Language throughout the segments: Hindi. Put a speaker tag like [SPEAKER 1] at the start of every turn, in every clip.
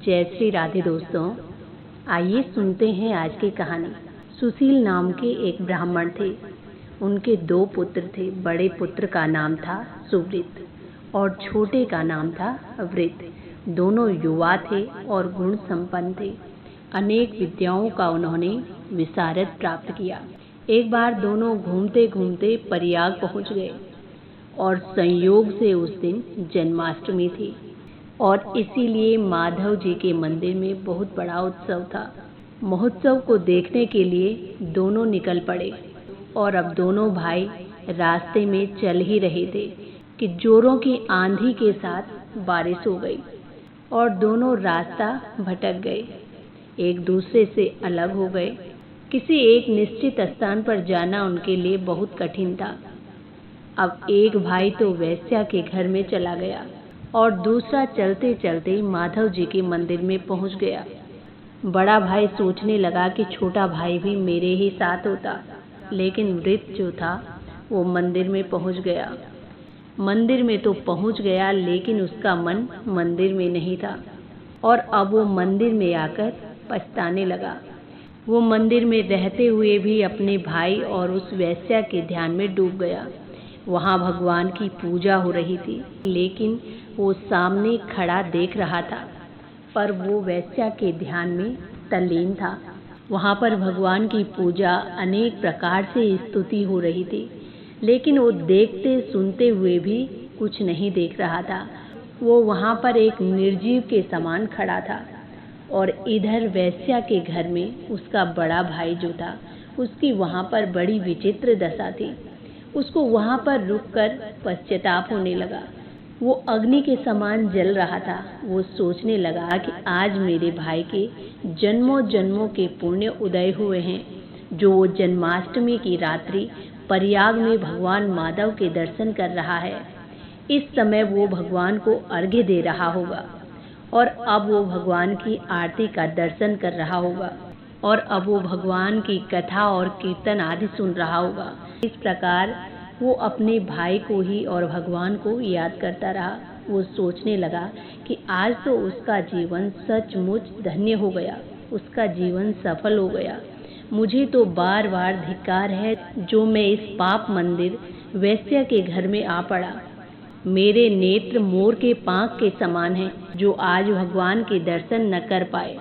[SPEAKER 1] जय श्री राधे दोस्तों। आइए सुनते हैं आज की कहानी। सुशील नाम के एक ब्राह्मण थे। उनके 2 पुत्र थे। बड़े पुत्र का नाम था सुवृत और छोटे का नाम था वृत। दोनों युवा थे और गुण संपन्न थे। अनेक विद्याओं का उन्होंने विशारद प्राप्त किया। एक बार दोनों घूमते घूमते प्रयाग पहुंच गए और संयोग से उस दिन जन्माष्टमी थी और इसीलिए माधव जी के मंदिर में बहुत बड़ा उत्सव था। महोत्सव को देखने के लिए दोनों निकल पड़े और अब दोनों भाई रास्ते में चल ही रहे थे कि जोरों की आंधी के साथ बारिश हो गई और दोनों रास्ता भटक गए, एक दूसरे से अलग हो गए। किसी एक निश्चित स्थान पर जाना उनके लिए बहुत कठिन था। अब एक भाई तो वेश्या के घर में चला गया और दूसरा चलते चलते माधव जी के मंदिर में पहुंच गया। बड़ा भाई सोचने लगा कि छोटा भाई भी मेरे ही साथ होता, लेकिन वृत जो था वो मंदिर में पहुंच गया। मंदिर में तो पहुंच गया, लेकिन उसका मन मंदिर में नहीं था और अब वो मंदिर में आकर पछताने लगा। वो मंदिर में रहते हुए भी अपने भाई और उस वेश्या के ध्यान में डूब गया। वहाँ भगवान की पूजा हो रही थी, लेकिन वो सामने खड़ा देख रहा था, पर वो वेश्या के ध्यान में तल्लीन था। वहाँ पर भगवान की पूजा अनेक प्रकार से स्तुति हो रही थी, लेकिन वो देखते सुनते हुए भी कुछ नहीं देख रहा था। वो वहाँ पर एक निर्जीव के समान खड़ा था और इधर वेश्या के घर में उसका बड़ा भाई जो था, उसकी वहाँ पर बड़ी विचित्र दशा थी। उसको वहाँ पर रुककर पश्चाताप होने लगा। वो अग्नि के समान जल रहा था। वो सोचने लगा कि आज मेरे भाई के जन्मों जन्मों के पुण्य उदय हुए हैं, जो वो जन्माष्टमी की रात्रि प्रयाग में भगवान माधव के दर्शन कर रहा है। इस समय वो भगवान को अर्घ्य दे रहा होगा और अब वो भगवान की आरती का दर्शन कर रहा होगा और अब वो भगवान की कथा और कीर्तन आदि सुन रहा होगा। इस प्रकार वो अपने भाई को ही और भगवान को याद करता रहा। वो सोचने लगा कि आज तो उसका जीवन सचमुच धन्य हो गया, उसका जीवन सफल हो गया। मुझे तो बार बार धिक्कार है जो मैं इस पाप मंदिर वेश्या के घर में आ पड़ा। मेरे नेत्र मोर के पांख के समान हैं, जो आज भगवान के दर्शन न कर पाए।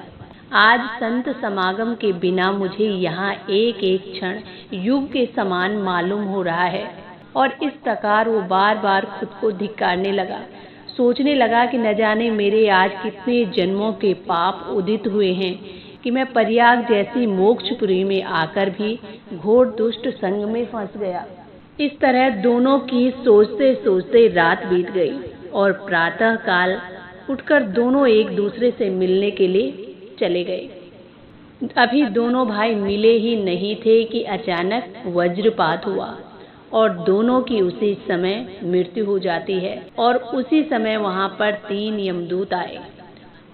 [SPEAKER 1] आज संत समागम के बिना मुझे यहाँ एक एक क्षण युग के समान मालूम हो रहा है। और इस प्रकार वो बार बार खुद को धिक्कारने लगा। सोचने लगा कि न जाने मेरे आज कितने जन्मों के पाप उदित हुए हैं कि मैं प्रयाग जैसी मोक्षपुरी में आकर भी घोर दुष्ट संग में फंस गया। इस तरह दोनों की सोचते सोचते रात बीत गई और प्रातः काल उठकर दोनों एक दूसरे से मिलने के लिए चले गए। अभी दोनों भाई मिले ही नहीं थे कि अचानक वज्रपात हुआ और दोनों की उसी समय मृत्यु हो जाती है। और उसी समय वहाँ पर 3 यमदूत आए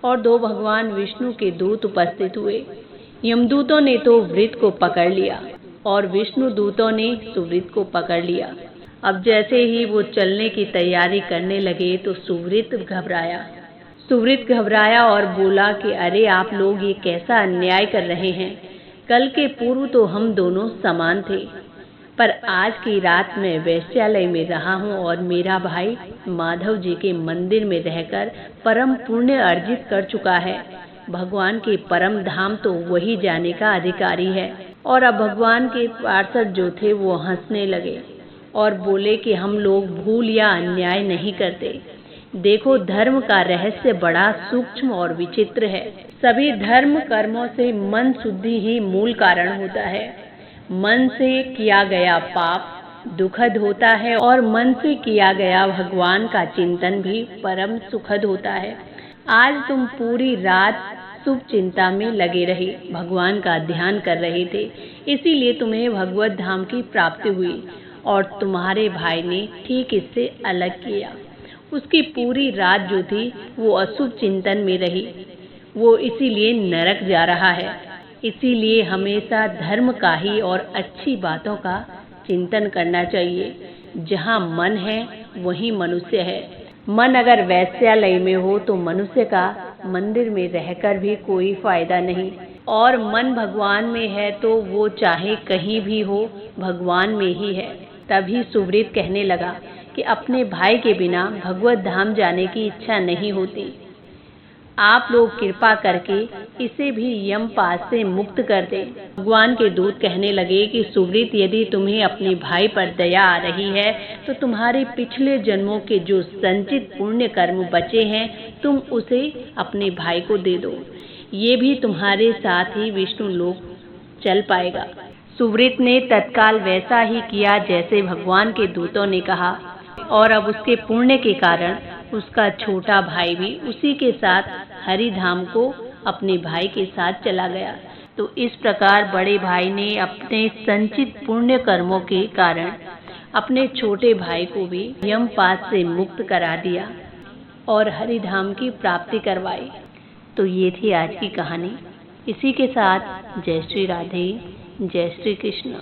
[SPEAKER 1] और 2 भगवान विष्णु के दूत उपस्थित हुए। यमदूतों ने तो वृत को पकड़ लिया और विष्णु दूतों ने सुवृत को पकड़ लिया। अब जैसे ही वो चलने की तैयारी करने लगे तो सुवृत घबराया और बोला कि अरे आप लोग ये कैसा अन्याय कर रहे हैं। कल के पूर्व तो हम दोनों समान थे, पर आज की रात मैं वेश्यालय में रहा हूँ और मेरा भाई माधव जी के मंदिर में रहकर परम पुण्य अर्जित कर चुका है। भगवान के परम धाम तो वही जाने का अधिकारी है। और अब भगवान के पार्षद जो थे वो हंसने लगे और बोले कि हम लोग भूल या अन्याय नहीं करते। देखो, धर्म का रहस्य बड़ा सूक्ष्म और विचित्र है। सभी धर्म कर्मों से मन शुद्धि ही मूल कारण होता है। मन से किया गया पाप दुखद होता है और मन से किया गया भगवान का चिंतन भी परम सुखद होता है। आज तुम पूरी रात शुभ चिंता में लगे रहे, भगवान का ध्यान कर रहे थे, इसीलिए तुम्हें भगवत धाम की प्राप्ति हुई और तुम्हारे भाई ने ठीक इससे अलग किया। उसकी पूरी रात जो थी वो अशुभ चिंतन में रही, वो इसीलिए नरक जा रहा है। इसीलिए हमेशा धर्म का ही और अच्छी बातों का चिंतन करना चाहिए। जहाँ मन है वहीं मनुष्य है। मन अगर वेश्यालय में हो तो मनुष्य का मंदिर में रहकर भी कोई फायदा नहीं, और मन भगवान में है तो वो चाहे कहीं भी हो, भगवान में ही है। तभी सुवृत कहने लगा कि अपने भाई के बिना भगवत धाम जाने की इच्छा नहीं होती। आप लोग कृपा करके इसे भी यमपाश से मुक्त कर दें। भगवान के दूत कहने लगे कि सुवृत, यदि तुम्हें अपने भाई पर दया आ रही है तो तुम्हारे पिछले जन्मों के जो संचित पुण्य कर्म बचे हैं, तुम उसे अपने भाई को दे दो। ये भी तुम्हारे साथ ही विष्णु लोक चल पाएगा। सुवृत ने तत्काल वैसा ही किया जैसे भगवान के दूतों ने कहा, और अब उसके पुण्य के कारण उसका छोटा भाई भी उसी के साथ हरिधाम को अपने भाई के साथ चला गया। तो इस प्रकार बड़े भाई ने अपने संचित पुण्य कर्मों के कारण अपने छोटे भाई को भी यमपाश से मुक्त करा दिया और हरिधाम की प्राप्ति करवाई। तो ये थी आज की कहानी। इसी के साथ जय श्री राधे, जय श्री कृष्ण।